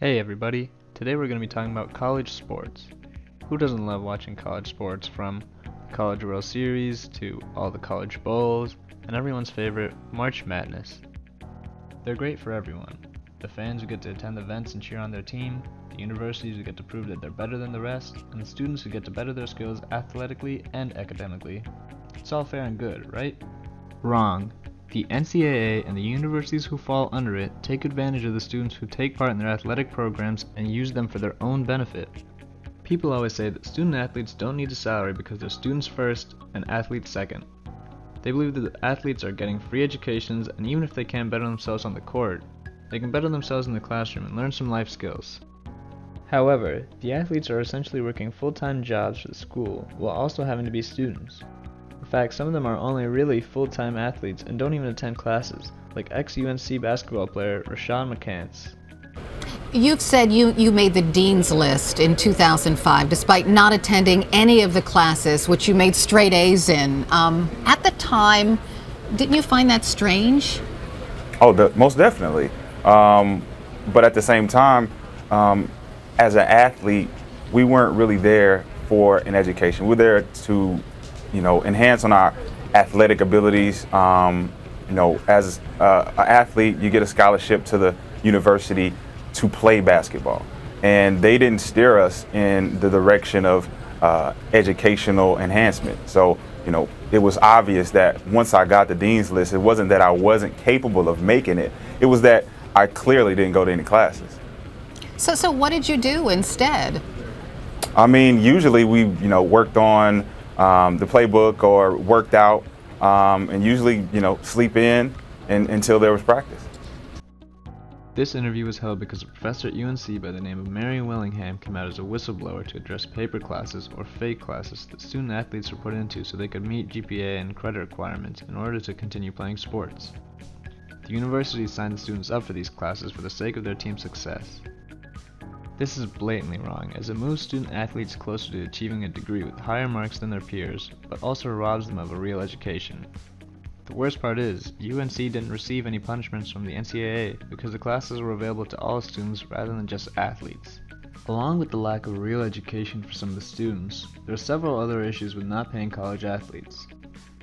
Hey everybody, today we're going to be talking about college sports. Who doesn't love watching college sports, from the College World Series to all the college bowls and everyone's favorite March Madness? They're great for everyone. The fans who get to attend events and cheer on their team, the universities who get to prove that they're better than the rest, and the students who get to better their skills athletically and academically. It's all fair and good, right? Wrong. The NCAA and the universities who fall under it take advantage of the students who take part in their athletic programs and use them for their own benefit. People always say that student athletes don't need a salary because they're students first and athletes second. They believe that the athletes are getting free educations, and even if they can't better themselves on the court, they can better themselves in the classroom and learn some life skills. However, the athletes are essentially working full-time jobs for the school while also having to be students. In fact, some of them are only really full-time athletes and don't even attend classes, like ex-UNC basketball player Rashad McCants. You've said you made the dean's list in 2005 despite not attending any of the classes, which you made straight A's in. At the time, didn't you find that strange? Most definitely. But at the same time, as an athlete, we weren't really there for an education. We're there to enhance on our athletic abilities. As an athlete, you get a scholarship to the university to play basketball. And they didn't steer us in the direction of educational enhancement. So, it was obvious that once I got the dean's list, it wasn't that I wasn't capable of making it. It was that I clearly didn't go to any classes. So what did you do instead? Usually we, worked on the playbook or worked out, and usually, sleep in until there was practice. This interview was held because a professor at UNC by the name of Marion Willingham came out as a whistleblower to address paper classes or fake classes that student athletes were put into so they could meet GPA and credit requirements in order to continue playing sports. The university signed the students up for these classes for the sake of their team's success. This is blatantly wrong, as it moves student athletes closer to achieving a degree with higher marks than their peers, but also robs them of a real education. The worst part is, UNC didn't receive any punishments from the NCAA because the classes were available to all students rather than just athletes. Along with the lack of real education for some of the students, there are several other issues with not paying college athletes.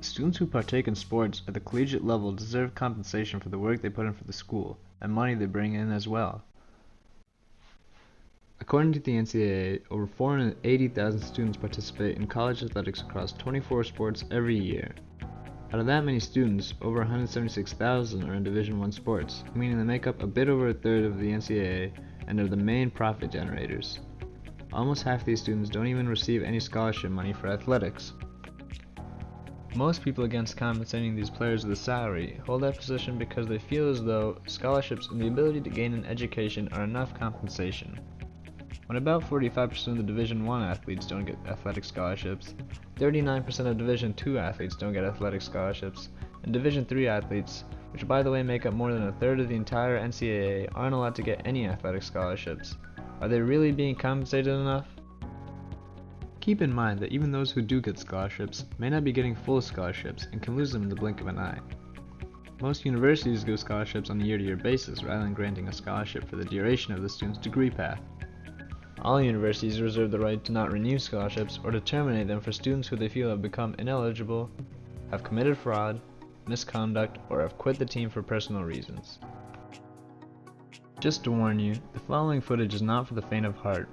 Students who partake in sports at the collegiate level deserve compensation for the work they put in for the school, and money they bring in as well. According to the NCAA, over 480,000 students participate in college athletics across 24 sports every year. Out of that many students, over 176,000 are in Division I sports, meaning they make up a bit over a third of the NCAA and are the main profit generators. Almost half these students don't even receive any scholarship money for athletics. Most people against compensating these players with a salary hold that position because they feel as though scholarships and the ability to gain an education are enough compensation. When about 45% of the Division I athletes don't get athletic scholarships, 39% of Division II athletes don't get athletic scholarships, and Division III athletes, which by the way make up more than a third of the entire NCAA, aren't allowed to get any athletic scholarships. Are they really being compensated enough? Keep in mind that even those who do get scholarships may not be getting full scholarships and can lose them in the blink of an eye. Most universities give scholarships on a year-to-year basis rather than granting a scholarship for the duration of the student's degree path. All universities reserve the right to not renew scholarships or to terminate them for students who they feel have become ineligible, have committed fraud, misconduct, or have quit the team for personal reasons. Just to warn you, the following footage is not for the faint of heart.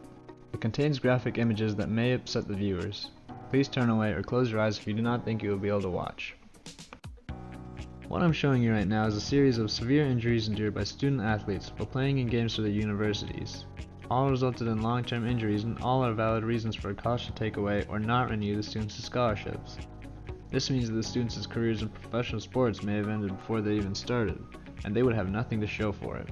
It contains graphic images that may upset the viewers. Please turn away or close your eyes if you do not think you will be able to watch. What I'm showing you right now is a series of severe injuries endured by student athletes while playing in games for their universities. All resulted in long-term injuries, and all are valid reasons for a college to take away or not renew the students' scholarships. This means that the students' careers in professional sports may have ended before they even started, and they would have nothing to show for it.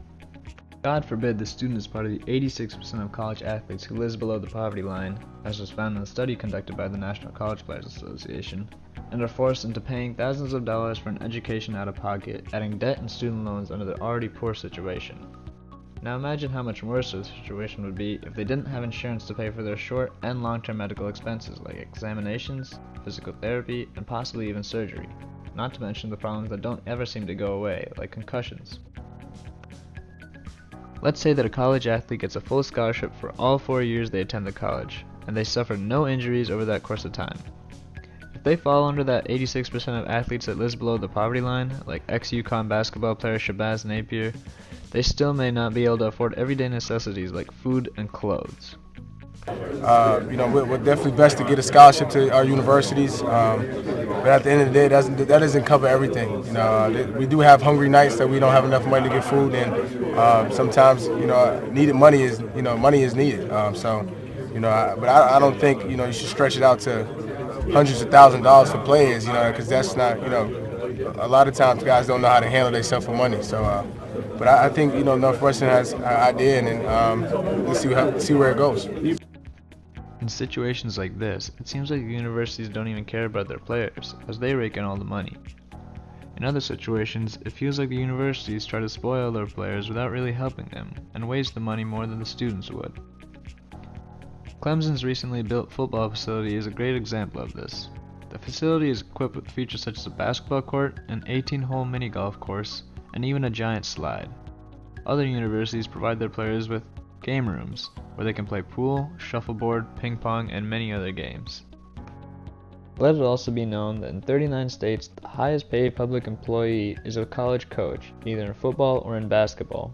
God forbid the student is part of the 86% of college athletes who lives below the poverty line, as was found in a study conducted by the National College Players Association, and are forced into paying thousands of dollars for an education out of pocket, adding debt and student loans under their already poor situation. Now imagine how much worse their situation would be if they didn't have insurance to pay for their short and long-term medical expenses like examinations, physical therapy, and possibly even surgery, not to mention the problems that don't ever seem to go away, like concussions. Let's say that a college athlete gets a full scholarship for all 4 years they attend the college, and they suffer no injuries over that course of time. If they fall under that 86% of athletes that lives below the poverty line, like ex-UConn basketball player Shabazz Napier, they still may not be able to afford everyday necessities like food and clothes. We're definitely best to get a scholarship to our universities, but at the end of the day, that doesn't cover everything. We do have hungry nights that we don't have enough money to get food, and sometimes, needed money is needed. But I don't think, you should stretch it out to hundreds of thousands of dollars for players, because that's not, a lot of times guys don't know how to handle themselves for money. So, but I think, Northwestern has an idea, and let's see where it goes. In situations like this, it seems like the universities don't even care about their players, as they rake in all the money. In other situations, it feels like the universities try to spoil their players without really helping them, and waste the money more than the students would. Clemson's recently built football facility is a great example of this. The facility is equipped with features such as a basketball court, an 18-hole mini golf course, and even a giant slide. Other universities provide their players with game rooms, where they can play pool, shuffleboard, ping pong, and many other games. Let it also be known that in 39 states, the highest paid public employee is a college coach, either in football or in basketball.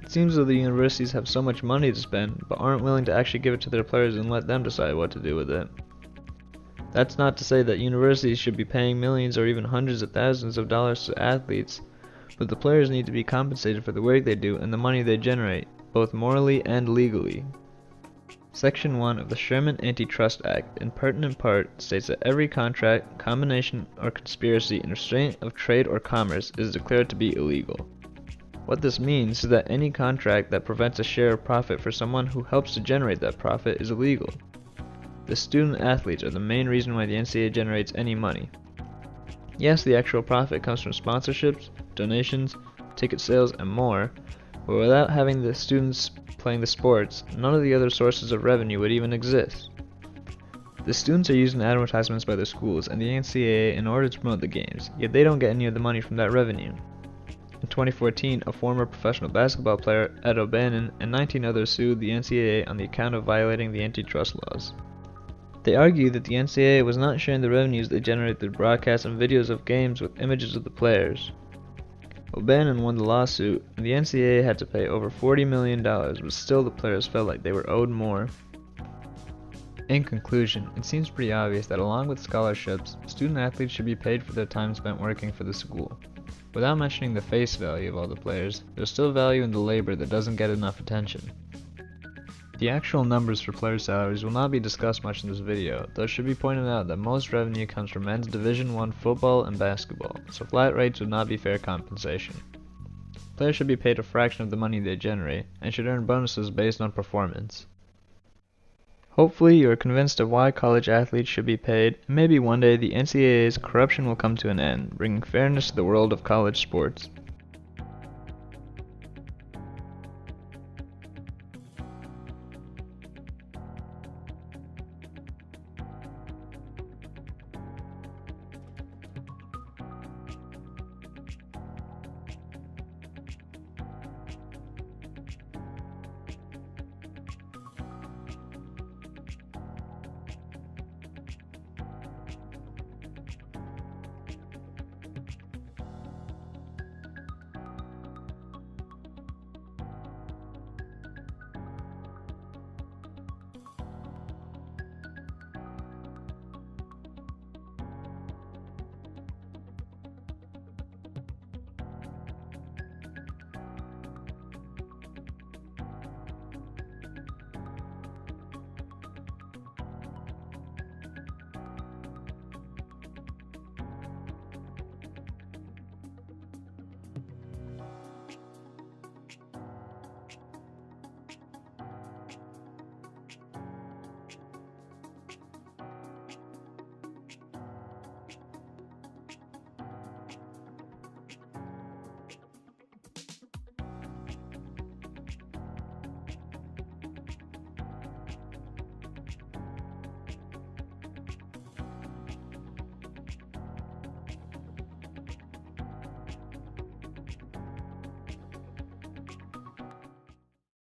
It seems that the universities have so much money to spend, but aren't willing to actually give it to their players and let them decide what to do with it. That's not to say that universities should be paying millions or even hundreds of thousands of dollars to athletes, but the players need to be compensated for the work they do and the money they generate, both morally and legally. Section 1 of the Sherman Antitrust Act, in pertinent part, states that every contract, combination, or conspiracy in restraint of trade or commerce is declared to be illegal. What this means is that any contract that prevents a share of profit for someone who helps to generate that profit is illegal. The student athletes are the main reason why the NCAA generates any money. Yes, the actual profit comes from sponsorships, donations, ticket sales, and more, but without having the students playing the sports, none of the other sources of revenue would even exist. The students are using advertisements by their schools and the NCAA in order to promote the games, yet they don't get any of the money from that revenue. In 2014, a former professional basketball player, Ed O'Bannon, and 19 others sued the NCAA on the account of violating the antitrust laws. They argued that the NCAA was not sharing the revenues they generated through broadcasts and videos of games with images of the players. O'Bannon won the lawsuit, and the NCAA had to pay over $40 million, but still the players felt like they were owed more. In conclusion, it seems pretty obvious that along with scholarships, student athletes should be paid for their time spent working for the school. Without mentioning the face value of all the players, there's still value in the labor that doesn't get enough attention. The actual numbers for player salaries will not be discussed much in this video, though it should be pointed out that most revenue comes from men's Division I football and basketball, so flat rates would not be fair compensation. Players should be paid a fraction of the money they generate, and should earn bonuses based on performance. Hopefully you are convinced of why college athletes should be paid, and maybe one day the NCAA's corruption will come to an end, bringing fairness to the world of college sports.